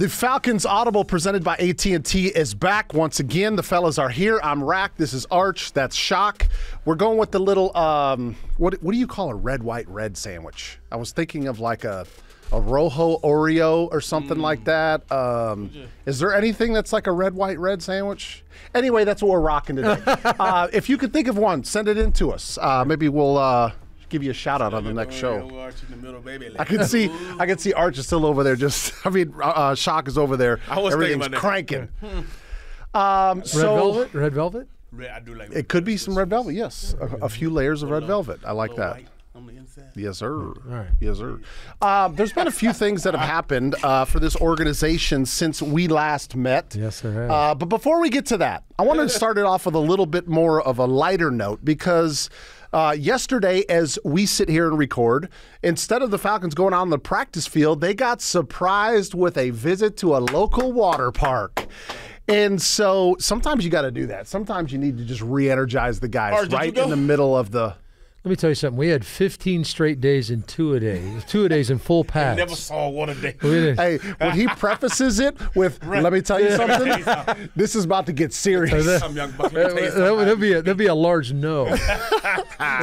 The Falcons Audible presented by AT&T is back once again. The fellas are here. I'm Rack. This is Arch. That's Shock. We're going with the little, what do you call a red, white, red sandwich? I was thinking of like a Rojo Oreo or something like that. Is there anything that's like a red, white, red sandwich? Anyway, that's what we're rocking today. If you could think of one, send it in to us. Maybe we'll give you a shout out on the next show. I can see Arch is still over there. Shock is over there. Everything's cranking. Red velvet. I do like. It could be some red velvet. Yes, a few layers of red velvet. I like that. On the inside. Yes, sir. All right. Yes, sir. There's been a few things that have happened for this organization since we last met. Yes, there has. But before we get to that, I want to start it off with a little bit more of a lighter note because yesterday, as we sit here and record, instead of the Falcons going out on the practice field, they got surprised with a visit to a local water park. And so sometimes you got to do that. Sometimes you need to just re-energize the guys right in the middle of the. Let me tell you something. We had 15 straight days in two-a-days in full pads. Never saw one a day. Hey, when he prefaces it with, let me tell you something, this is about to get serious. There'll be a large no.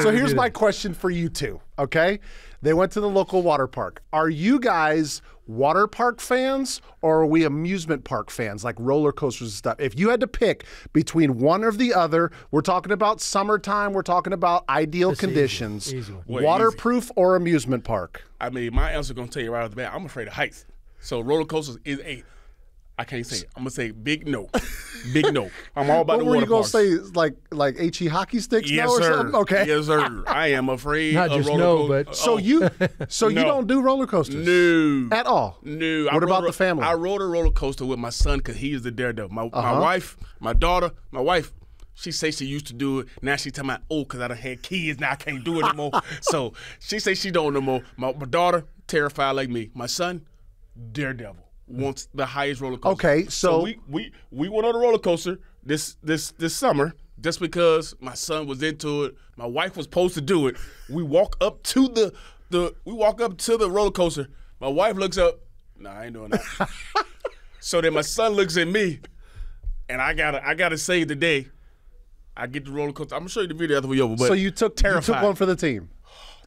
So here's my question for you two, okay? They went to the local water park. Are you guys water park fans or are we amusement park fans, like roller coasters and stuff? If you had to pick between one or the other, we're talking about summertime, we're talking about ideal conditions, easy. Waterproof or amusement park? I mean, my answer going to tell you right off the bat, I'm afraid of heights. So roller coasters is I can't say it. I'm going to say big no. Big no. I'm all about the water parks. What were you going to say, like HE hockey sticks? Yes, no, or sir. Something? Okay. Yes, sir. I am afraid Not of just roller coasters. but So you don't do roller coasters? No. At all? No. What about the family? I rode a roller coaster with my son because he is the daredevil. My wife, my daughter, she say she used to do it. Now she tell me, because I done had kids, now I can't do it anymore. So she say she don't no more. My daughter, terrified like me. My son, daredevil. Wants the highest roller coaster. Okay, so we went on a roller coaster this summer just because my son was into it. My wife was supposed to do it. We walk up to the roller coaster. My wife looks up. Nah, I ain't doing that. So then my son looks at me, and I gotta save the day. I get the roller coaster. I'm gonna show you the video after we over. But so you took one for the team.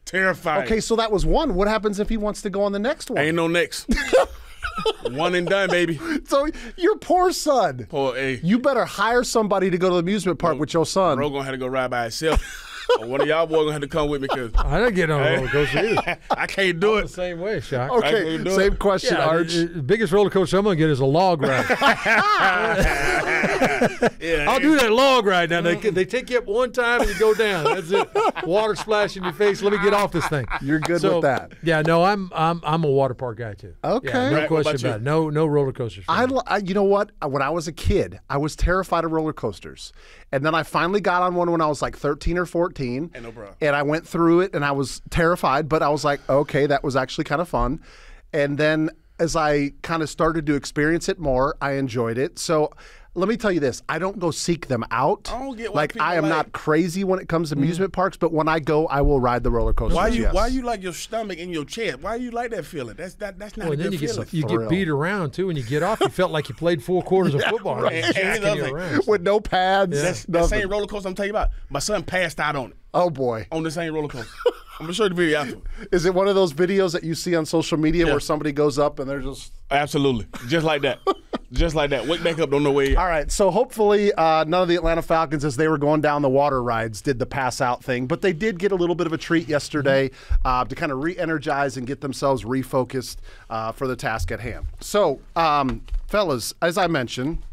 Terrified. Okay, so that was one. What happens if he wants to go on the next one? Ain't no next. One and done, baby. So your poor son. You better hire somebody to go to the amusement park with your son. Bro gonna have to go ride by himself. Or one of y'all boys gonna have to come with me because I didn't get on a roller coaster either. I can't do it. The same way, Shock. Okay, same question, Arch. The biggest roller coaster I'm gonna get is a log ride. I'll do that log ride now. They take you up one time and you go down. That's it. Water splash in your face. Let me get off this thing. You're good with that. Yeah, no, I'm a water park guy too. Okay, yeah, no question about it. No roller coasters. You know what? When I was a kid, I was terrified of roller coasters, and then I finally got on one when I was like 13 or 14. And no problem. And I went through it, and I was terrified, but I was like, okay, that was actually kind of fun. And then as I kind of started to experience it more, I enjoyed it. So let me tell you this. I don't go seek them out. I don't get why people I am not crazy when it comes to amusement parks, but when I go, I will ride the roller coaster. Why you like your stomach in your chest? Why you like that feeling? That's not a good feeling. You get beat around, too. When you get off, you felt like you played 4 quarters of football. Right. And with no pads. Yeah. That same roller coaster I'm telling you about, my son passed out on it. Oh, boy. On the same roller coaster. I'm going to show you the video after. Is it one of those videos that you see on social media where somebody goes up and they're just... Absolutely. Just like that. Just like that. Wake back up, don't know where you are. All right, so hopefully none of the Atlanta Falcons, as they were going down the water rides, did the pass-out thing. But they did get a little bit of a treat yesterday to kind of re-energize and get themselves refocused for the task at hand. So, fellas, as I mentioned,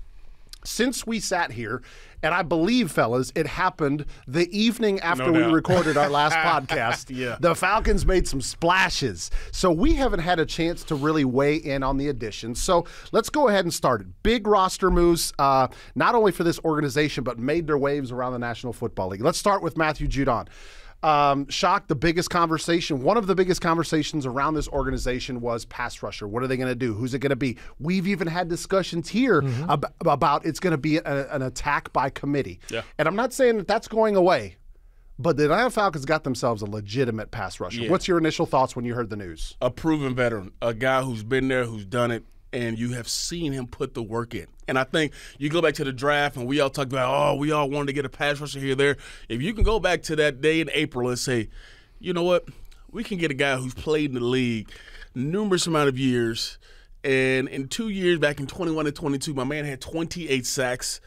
since we sat here, and I believe, fellas, it happened the evening after we recorded our last podcast. Yeah. The Falcons made some splashes. So we haven't had a chance to really weigh in on the additions. So let's go ahead and start it. Big roster moves, not only for this organization, but made their waves around the National Football League. Let's start with Matthew Judon. Shock, the biggest conversation, one of the biggest conversations around this organization was pass rusher. What are they going to do? Who's it going to be? We've even had discussions here about it's going to be an attack by committee. Yeah. And I'm not saying that that's going away, but the Atlanta Falcons got themselves a legitimate pass rusher. Yeah. What's your initial thoughts when you heard the news? A proven veteran, a guy who's been there, who's done it. and you have seen him put the work in. And I think you go back to the draft, and we all talked about, we all wanted to get a pass rusher here, there. If you can go back to that day in April and say, you know what, we can get a guy who's played in the league numerous amount of years, and in 2 years, back in 21 and 22, my man had 28 sacks.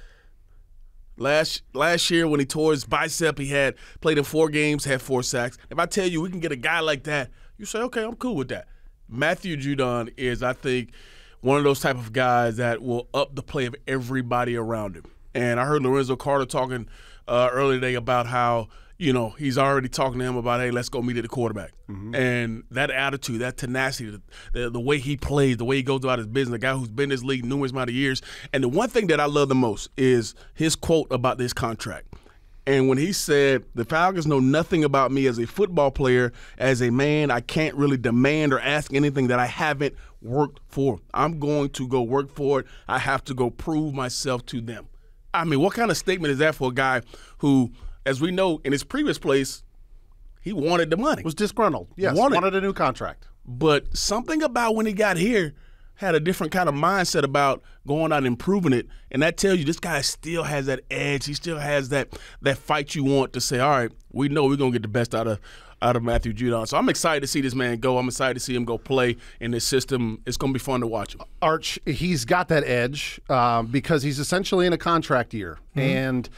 Last year when he tore his bicep, he had played in 4 games, had 4 sacks. If I tell you we can get a guy like that, you say, okay, I'm cool with that. Matthew Judon is, I think, one of those type of guys that will up the play of everybody around him. And I heard Lorenzo Carter talking earlier today about how, he's already talking to him about, hey, let's go meet at the quarterback. Mm-hmm. And that attitude, that tenacity, the way he plays, the way he goes about his business, a guy who's been in this league numerous amount of years. And the one thing that I love the most is his quote about this contract. And when he said, the Falcons know nothing about me as a football player, as a man, I can't really demand or ask anything that I haven't worked for. I'm going to go work for it. I have to go prove myself to them. I mean, what kind of statement is that for a guy who, as we know, in his previous place, he wanted the money. Was disgruntled. Yes, wanted a new contract. But something about when he got here had a different kind of mindset about going out and improving it. And that tells you this guy still has that edge. He still has that fight you want to say, all right, we know we're going to get the best out of Matthew Judon. So I'm excited to see this man go. I'm excited to see him go play in this system. It's going to be fun to watch him. Arch, he's got that edge because he's essentially in a contract year. Mm-hmm. And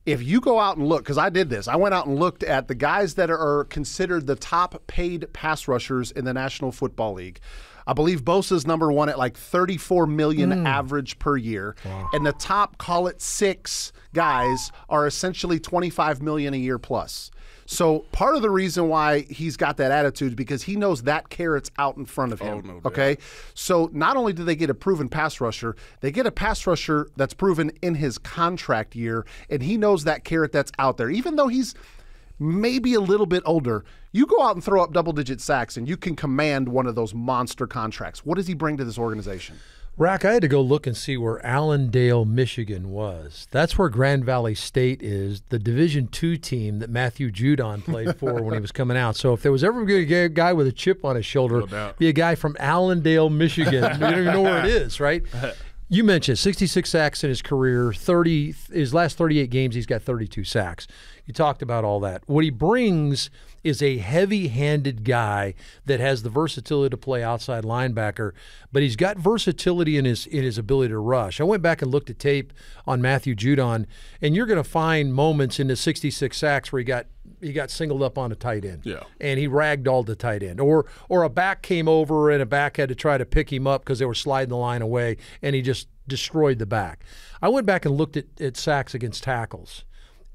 if you go out and look, because I did this, I went out and looked at the guys that are considered the top paid pass rushers in the National Football League. I believe Bosa's number one at like $34 million average per year. Wow. And the top, call it 6 guys, are essentially $25 million a year plus. So part of the reason why he's got that attitude is because he knows that carrot's out in front of him. No, okay? So not only do they get a proven pass rusher, they get a pass rusher that's proven in his contract year, and he knows that carrot that's out there. Even though he's maybe a little bit older, you go out and throw up double-digit sacks, and you can command one of those monster contracts. What does he bring to this organization? Rack, I had to go look and see where Allendale, Michigan was. That's where Grand Valley State is, the Division II team that Matthew Judon played for when he was coming out. So if there was ever going to be a guy with a chip on his shoulder, be a guy from Allendale, Michigan. You don't even know where it is, right? You mentioned 66 sacks in his career, his last 38 games, he's got 32 sacks. You talked about all that. What he brings is a heavy-handed guy that has the versatility to play outside linebacker, but he's got versatility in his ability to rush. I went back and looked at tape on Matthew Judon, and you're going to find moments in the 66 sacks where he got singled up on a tight end, and he ragdolled the tight end, or a back came over and a back had to try to pick him up because they were sliding the line away, and he just destroyed the back. I went back and looked at sacks against tackles.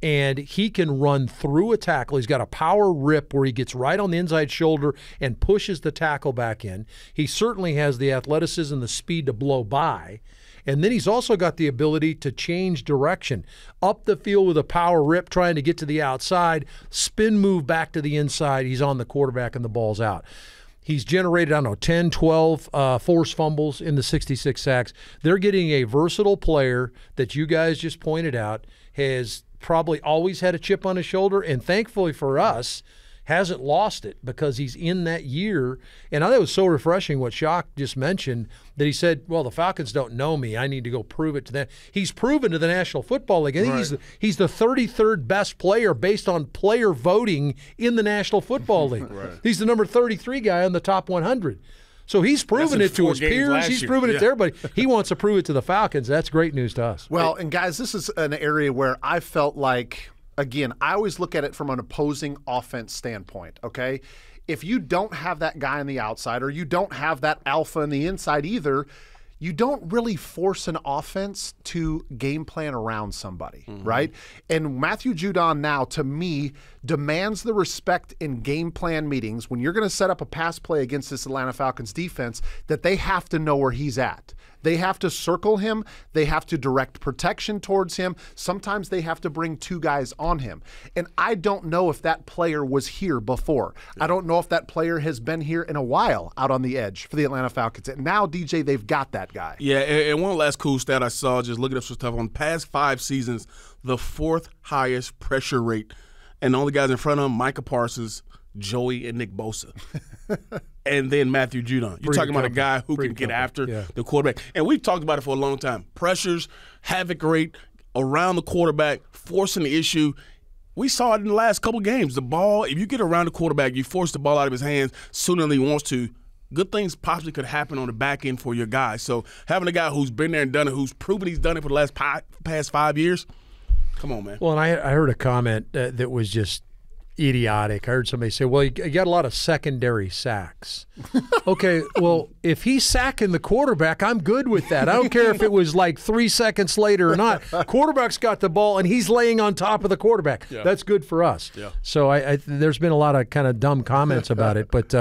And he can run through a tackle. He's got a power rip where he gets right on the inside shoulder and pushes the tackle back in. He certainly has the athleticism, the speed to blow by. And then he's also got the ability to change direction. Up the field with a power rip, trying to get to the outside, spin move back to the inside. He's on the quarterback and the ball's out. He's generated, 10, 12 forced fumbles in the 66 sacks. They're getting a versatile player that you guys just pointed out has probably always had a chip on his shoulder, and thankfully for us, hasn't lost it because he's in that year. And I thought it was so refreshing what Shock just mentioned, that he said, well, the Falcons don't know me. I need to go prove it to them. He's proven to the National Football League. I think he's the 33rd best player based on player voting in the National Football League. He's the number 33 guy on the top 100. So he's proven it to his peers. He's proven it to everybody. He wants to prove it to the Falcons. That's great news to us. Well, and guys, this is an area where I felt like, again, I always look at it from an opposing offense standpoint, okay? If you don't have that guy on the outside, or you don't have that alpha on the inside either, you don't really force an offense to game plan around somebody, right? And Matthew Judon now, to me, demands the respect in game plan meetings when you're going to set up a pass play against this Atlanta Falcons defense, that they have to know where he's at. They have to circle him. They have to direct protection towards him. Sometimes they have to bring 2 guys on him. And I don't know if that player was here before. I don't know if that player has been here in a while out on the edge for the Atlanta Falcons. And now, DJ, they've got that guy. Yeah, and one last cool stat I saw, just looking up some stuff, on past 5 seasons, the 4th highest pressure rate. And the only guys in front of him, Micah Parsons, Joey, and Nick Bosa. and then Matthew Judon. You're talking about a guy who can get after the quarterback. And we've talked about it for a long time. Pressures, havoc rate around the quarterback, forcing the issue. We saw it in the last couple games. The ball, if you get around the quarterback, you force the ball out of his hands sooner than he wants to, good things possibly could happen on the back end for your guy. So having a guy who's been there and done it, who's proven he's done it for the past 5 years, come on, man. Well, and I heard a comment that was just idiotic. I heard somebody say, well, you got a lot of secondary sacks. Okay, well, if he's sacking the quarterback, I'm good with that. I don't care if it was like 3 seconds later or not. Quarterback's got the ball, and he's laying on top of the quarterback. Yeah. That's good for us. Yeah. So there's been a lot of kind of dumb comments about it. But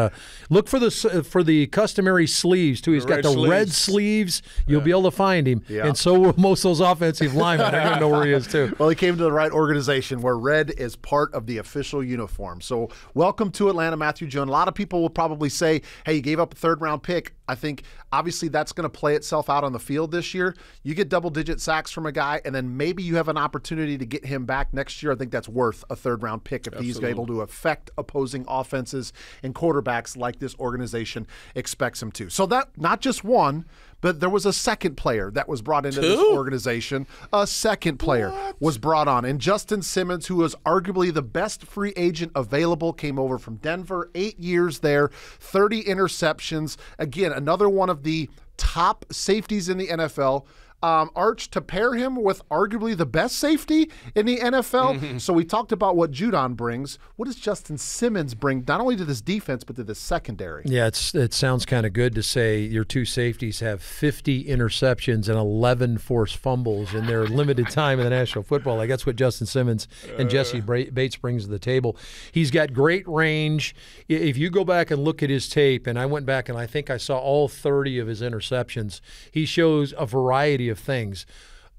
look for the customary sleeves, too. He's got the red sleeves. You'll be able to find him. Yeah. And so will most of those offensive linemen. They're going to know where he is, too. Well, he came to the right organization where red is part of the official uniform. So welcome to Atlanta, Matthew Judon. A lot of people will probably say, hey, you gave up a third-round pick. I think obviously that's going to play itself out on the field this year. You get double-digit sacks from a guy, and then maybe you have an opportunity to get him back next year. I think that's worth a third-round pick if he's able to affect opposing offenses and quarterbacks like this organization expects him to. So that not just one, but there was a second player that was brought into this organization. A second player was brought on. And Justin Simmons, who was arguably the best free agent available, came over from Denver, 8 years there, 30 interceptions. Again, another one of the top safeties in the NFL. Arch, to pair him with arguably the best safety in the NFL. So we talked about what Judon brings. What does Justin Simmons bring, not only to this defense, but to the secondary? Yeah, it sounds kind of good to say your two safeties have 50 interceptions and 11 forced fumbles in their limited time in the National Football League. That's what Justin Simmons and Jesse Bates brings to the table. He's got great range. If you go back and look at his tape, and I went back and I think I saw all 30 of his interceptions, he shows a variety of things.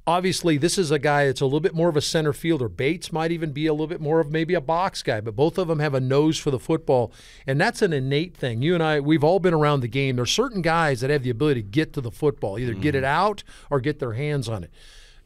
Obviously, this is a guy that's a little bit more of a center fielder. Bates might even be a little bit more of maybe a box guy, but both of them have a nose for the football, and that's an innate thing. You and I, we've all been around the game. There's certain guys that have the ability to get to the football, either get it out or get their hands on it.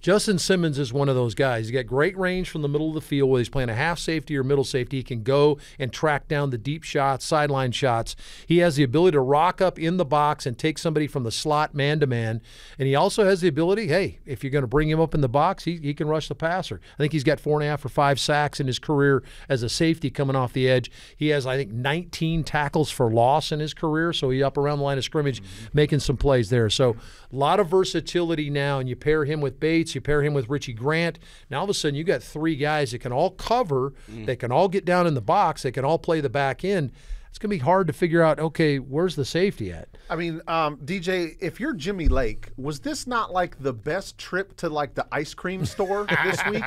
Justin Simmons is one of those guys. He's got great range from the middle of the field, whether he's playing a half safety or middle safety. He can go and track down the deep shots, sideline shots. He has the ability to rock up in the box and take somebody from the slot man-to-man. And he also has the ability, hey, if you're going to bring him up in the box, he can rush the passer. I think he's got 4.5 or 5 sacks in his career as a safety coming off the edge. He has, I think, 19 tackles for loss in his career, so he's up around the line of scrimmage making some plays there. So a lot of versatility now, and you pair him with Bates, you pair him with Richie Grant. Now all of a sudden you got 3 guys that can all cover, they can all get down in the box, they can all play the back end. It's going to be hard to figure out, okay, where's the safety at? I mean, DJ, if you're Jimmy Lake, was this not like the best trip to like the ice cream store this week?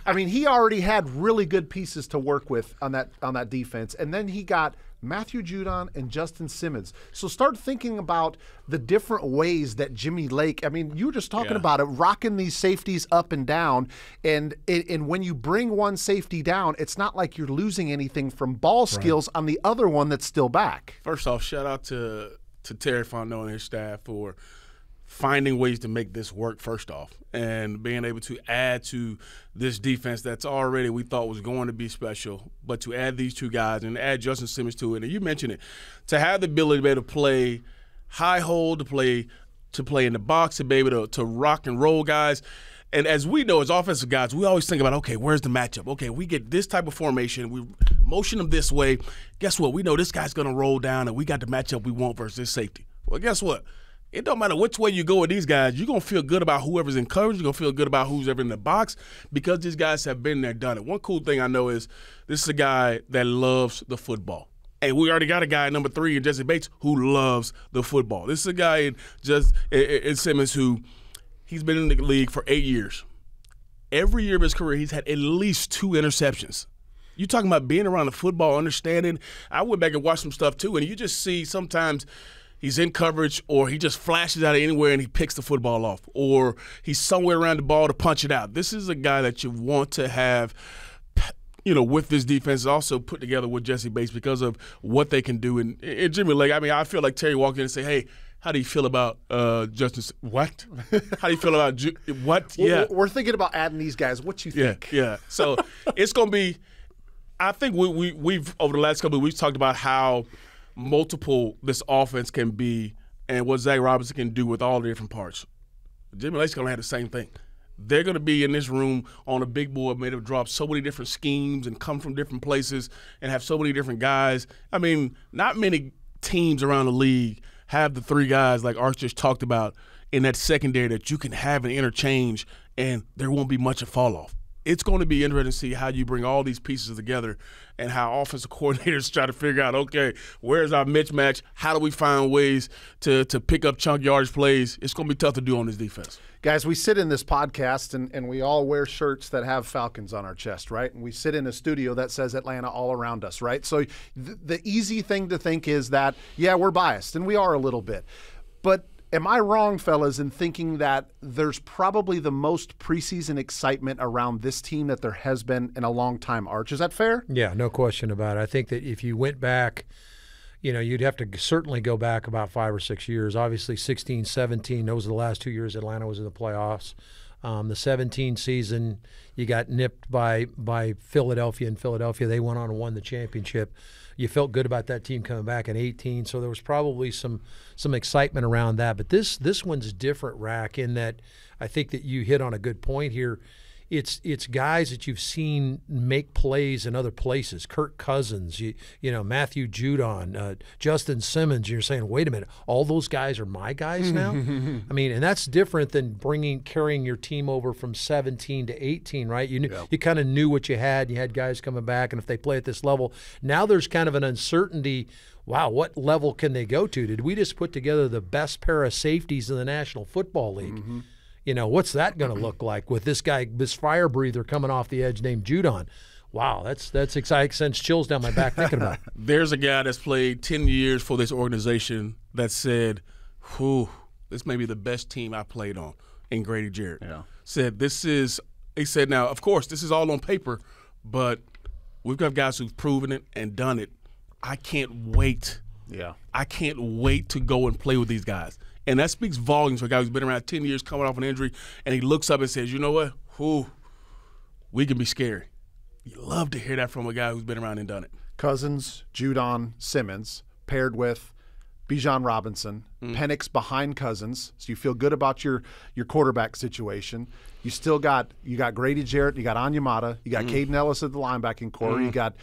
I mean, he already had really good pieces to work with on that defense, and then he got Matthew Judon and Justin Simmons. So start thinking about the different ways that Jimmy Lake, I mean, you were just talking about it, rocking these safeties up and down, and when you bring one safety down, it's not like you're losing anything from ball skills on the other one that's still back. First off, shout out to Terry Fontenot and his staff for finding ways to make this work first off and being able to add to this defense that's already we thought was going to be special, but to add these 2 guys and add Justin Simmons to it. And you mentioned it, to have the ability to be able to play high hold, to play in the box, to be able to rock and roll guys. And as we know, as offensive guys, we always think about, okay, where's the matchup? Okay, we get this type of formation, we motion them this way. Guess what? We know this guy's going to roll down, and we got the matchup we want versus this safety. Well, guess what? It don't matter which way you go with these guys. You're going to feel good about whoever's in coverage. You're going to feel good about who's ever in the box because these guys have been there, done it. One cool thing I know is this is a guy that loves the football. And we already got a guy, number 3, in Jesse Bates, who loves the football. This is a guy in Simmons who he's been in the league for 8 years. Every year of his career, he's had at least 2 interceptions. You're talking about being around the football, understanding. I went back and watched some stuff, too, and you just see sometimes – he's in coverage, or he just flashes out of anywhere and he picks the football off, or he's somewhere around the ball to punch it out. This is a guy that you want to have, with this defense also put together with Jesse Bates because of what they can do. And Jimmy Lake, I mean, I feel like Terry walked in and say, hey, how do you feel about Justin? What? How do you feel about what? Yeah. We're thinking about adding these guys. What you think? Yeah. So it's going to be – I think we've over the last couple of weeks talked about how multiple this offense can be and what Zach Robinson can do with all the different parts. Jimmy Lake's going to have the same thing. They're going to be in this room on a big board made of drop so many different schemes and come from different places and have so many different guys. I mean, not many teams around the league have the three guys like Arch just talked about in that secondary that you can have an interchange and there won't be much of fall off. It's going to be interesting to see how you bring all these pieces together and how offensive coordinators try to figure out, okay, where's our mismatch? How do we find ways to pick up chunk yardage plays? It's going to be tough to do on this defense. Guys, we sit in this podcast and we all wear shirts that have Falcons on our chest, right? And we sit in a studio that says Atlanta all around us, right? So the easy thing to think is that, yeah, we're biased, and we are a little bit. But am I wrong, fellas, in thinking that there's probably the most preseason excitement around this team that there has been in a long time, Arch? Is that fair? Yeah, no question about it. I think that if you went back, you'd have to certainly go back about 5 or 6 years. Obviously, 16, 17, those are the last 2 years Atlanta was in the playoffs. The 17 season, you got nipped by Philadelphia. In Philadelphia, they went on and won the championship. You felt good about that team coming back in 18, so there was probably some excitement around that. But this one's different, Rack, in that I think that you hit on a good point here. It's guys that you've seen make plays in other places. Kirk Cousins, Matthew Judon, Justin Simmons. You're saying, wait a minute, all those guys are my guys now? I mean, and that's different than carrying your team over from 17 to 18, right? You kind of knew what you had. You had guys coming back, and if they play at this level, now there's kind of an uncertainty. Wow, what level can they go to? Did we just put together the best pair of safeties in the National Football League? Mm-hmm. What's that going to look like with this guy, this fire breather coming off the edge named Judon? Wow, that's exciting. Sends chills down my back thinking about it. There's a guy that's played 10 years for this organization that said, this may be the best team I played on, in Grady Jarrett. Yeah. He said, now, of course, this is all on paper, but we've got guys who've proven it and done it. I can't wait. Yeah. I can't wait to go and play with these guys. And that speaks volumes for a guy who's been around 10 years coming off an injury, and he looks up and says, you know what? We can be scary. You love to hear that from a guy who's been around and done it. Cousins, Judon, Simmons, paired with Bijan Robinson, Penix behind Cousins, so you feel good about your quarterback situation. You got Grady Jarrett, you got Onyemata, you got Caden Ellis at the linebacking core, you got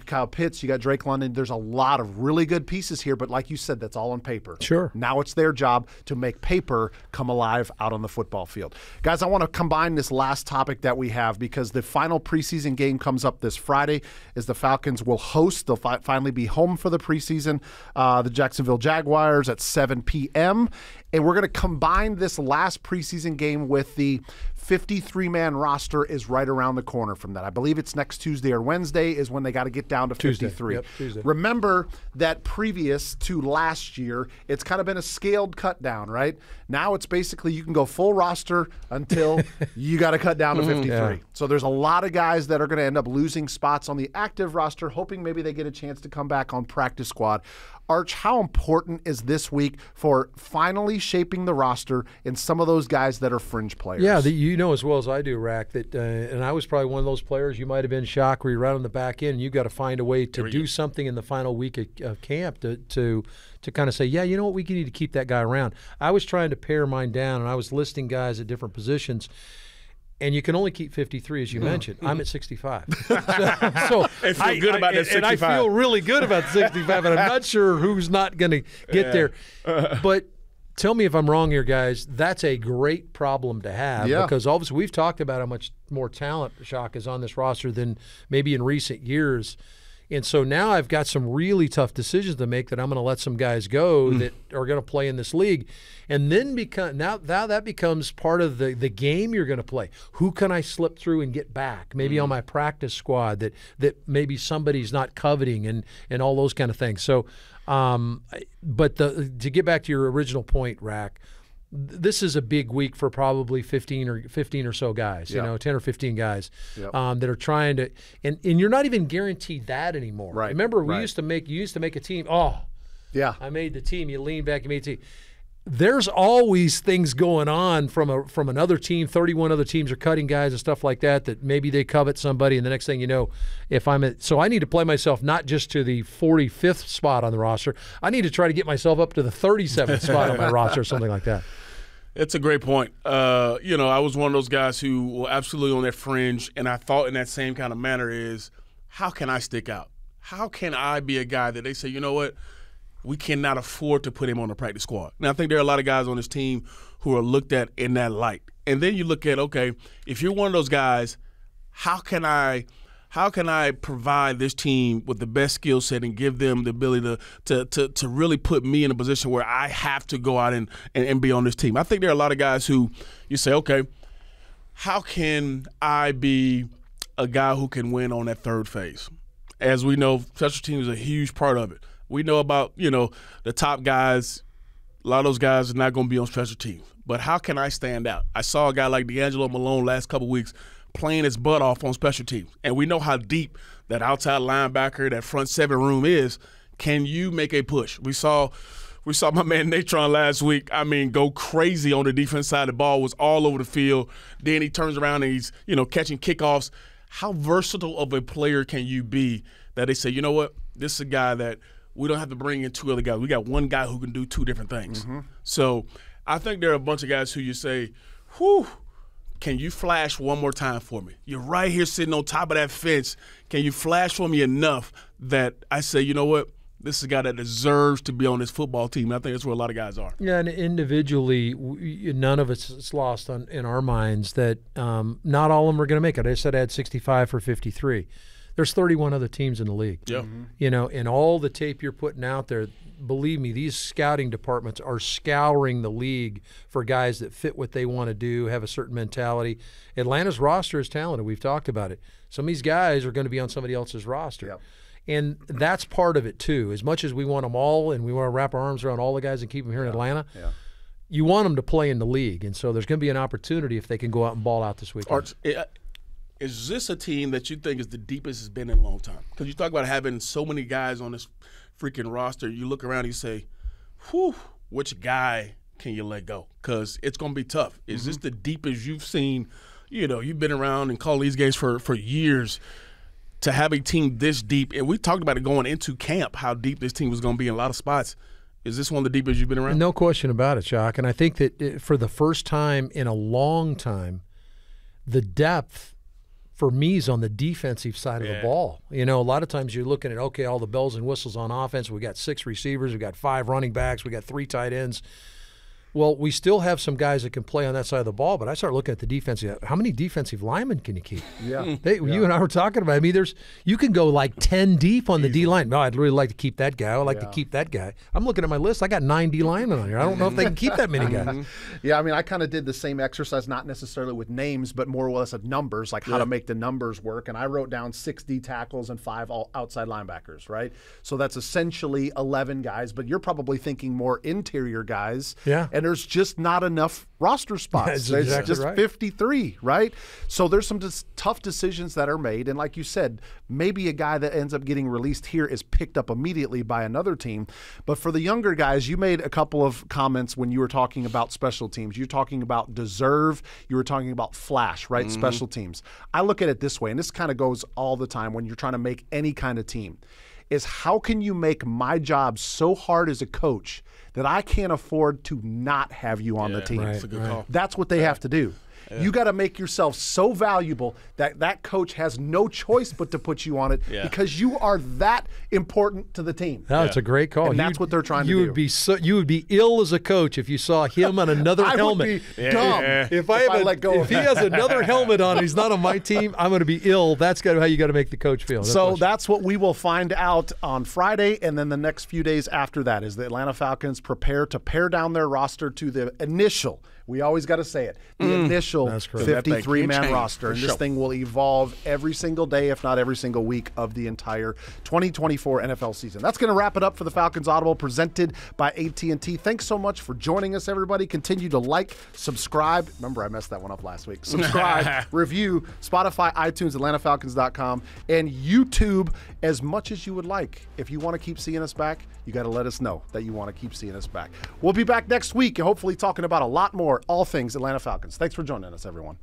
Kyle Pitts, you got Drake London. There's a lot of really good pieces here, but like you said, that's all on paper. Sure. Now it's their job to make paper come alive out on the football field. Guys, I want to combine this last topic that we have because the final preseason game comes up this Friday as the Falcons will host. They'll finally be home for the preseason, the Jacksonville Jaguars at 7 p.m., and we're going to combine this last preseason game with the 53-man roster is right around the corner from that. I believe it's next Tuesday or Wednesday is when they got to get down to 53. Yep, Tuesday. Remember that previous to last year, it's kind of been a scaled cut down, right? Now it's basically you can go full roster until you got to cut down to 53. Yeah. So there's a lot of guys that are going to end up losing spots on the active roster, hoping maybe they get a chance to come back on practice squad. Arch, how important is this week for finally shaping the roster and some of those guys that are fringe players? Yeah, you know as well as I do, Rack, that and I was probably one of those players you might have been shocked where you're right on the back end and you got to find a way to do something in the final week of camp to kind of say, yeah, you know what, we need to keep that guy around. I was trying to pare mine down, and I was listing guys at different positions. And you can only keep 53, as you mentioned. I'm at 65. So I feel good about that 65. And I feel really good about 65, and I'm not sure who's not going to get there. But tell me if I'm wrong here, guys. That's a great problem to have because obviously we've talked about how much more talent, Shock, is on this roster than maybe in recent years. And so now I've got some really tough decisions to make that I'm going to let some guys go that are going to play in this league. And then now that becomes part of the game you're going to play. Who can I slip through and get back? Maybe on my practice squad that maybe somebody's not coveting and all those kind of things. So, but to get back to your original point, Rack, this is a big week for probably 15 or so guys, 10 or 15 guys that are trying to, and you're not even guaranteed that anymore. Right. Remember, you used to make a team. Oh, yeah, I made the team. You lean back, you made the team. there's always things going on from another team. 31 other teams are cutting guys and stuff like that maybe they covet somebody, and the next thing you know, so I need to play myself not just to the 45th spot on the roster. I need to try to get myself up to the 37th spot on my roster or something like that. It's a great point. I was one of those guys who were absolutely on that fringe, and I thought in that same kind of manner is, how can I stick out? How can I be a guy that they say, you know what, we cannot afford to put him on the practice squad? And I think there are a lot of guys on this team who are looked at in that light. And then you look at, okay, if you're one of those guys, how can I provide this team with the best skill set and give them the ability to really put me in a position where I have to go out and be on this team? I think there are a lot of guys who you say, okay, how can I be a guy who can win on that third phase? As we know, special teams is a huge part of it. We know about, the top guys. A lot of those guys are not going to be on special teams. But how can I stand out? I saw a guy like D'Angelo Malone last couple of weeks playing his butt off on special teams. And we know how deep that outside linebacker, that front seven room is. Can you make a push? We saw my man Natron last week, go crazy on the defense side. The ball was all over the field. Then he turns around and he's, catching kickoffs. How versatile of a player can you be that they say, you know what, this is a guy that we don't have to bring in two other guys. We got one guy who can do two different things. Mm-hmm. So I think there are a bunch of guys who you say, whew, can you flash one more time for me? You're right here sitting on top of that fence. Can you flash for me enough that I say, you know what, this is a guy that deserves to be on this football team? I think that's where a lot of guys are. Yeah, and individually, none of it's lost in our minds that not all of them are going to make it. I said I had 65 for 53. There's 31 other teams in the league. Yeah. Mm-hmm. And all the tape you're putting out there, believe me, these scouting departments are scouring the league for guys that fit what they want to do, have a certain mentality. Atlanta's roster is talented. We've talked about it. Some of these guys are going to be on somebody else's roster. Yep. And that's part of it, too. As much as we want them all and we want to wrap our arms around all the guys and keep them here in Atlanta, you want them to play in the league. And so there's going to be an opportunity if they can go out and ball out this weekend. Is this a team that you think is the deepest it's been in a long time? Because you talk about having so many guys on this freaking roster. You look around and you say, whew, which guy can you let go? Because it's going to be tough. Is this the deepest you've seen? You've been around and called these games for years. To have a team this deep, and we talked about it going into camp, how deep this team was going to be in a lot of spots. Is this one of the deepest you've been around? No question about it, Jock. And I think that for the first time in a long time, the depth for me is on the defensive side of the ball. A lot of times you're looking at, okay, all the bells and whistles on offense. We got 6 receivers. We got 5 running backs. We got 3 tight ends. Well, we still have some guys that can play on that side of the ball, but I start looking at the defensive. How many defensive linemen can you keep? Yeah. You and I were talking about it. You can go like 10 deep on the D line. No, I'd really like to keep that guy. I would like to keep that guy. I'm looking at my list. I got 9 D linemen on here. I don't know if they can keep that many guys. Yeah, I kind of did the same exercise, not necessarily with names, but more or less of numbers, like how to make the numbers work. And I wrote down 6 D tackles and 5 outside linebackers, right? So that's essentially 11 guys, but you're probably thinking more interior guys. Yeah. And there's just not enough roster spots. That's exactly just right. 53, right? So there's some tough decisions that are made. And like you said, maybe a guy that ends up getting released here is picked up immediately by another team. But for the younger guys, you made a couple of comments when you were talking about special teams. You're talking about deserve. You were talking about flash, right? Special teams. I look at it this way, and this kind of goes all the time when you're trying to make any kind of team, is how can you make my job so hard as a coach that I can't afford to not have you on the team? Right, that's a good call. That's what they have to do. Yeah. You got to make yourself so valuable that coach has no choice but to put you on it because you are that important to the team. That's a great call. And that's what they're trying to do. You would be ill as a coach if you saw him on another helmet. I would be dumb if he has another helmet on and he's not on my team, I'm going to be ill. That's how you got to make the coach feel. That's what we will find out on Friday, and then the next few days after that is the Atlanta Falcons prepare to pare down their roster to the initial. We always got to say it. The initial That's correct. 53-man roster. And For this sure. thing will evolve every single day, if not every single week, of the entire 2024 NFL season. That's going to wrap it up for the Falcons Audible, presented by AT&T. Thanks so much for joining us, everybody. Continue to like, subscribe. Remember, I messed that one up last week. Subscribe, review, Spotify, iTunes, AtlantaFalcons.com, and YouTube as much as you would like. If you want to keep seeing us back, you got to let us know that you want to keep seeing us back. We'll be back next week and hopefully talking about a lot more, all things Atlanta Falcons. Thanks for joining us, everyone.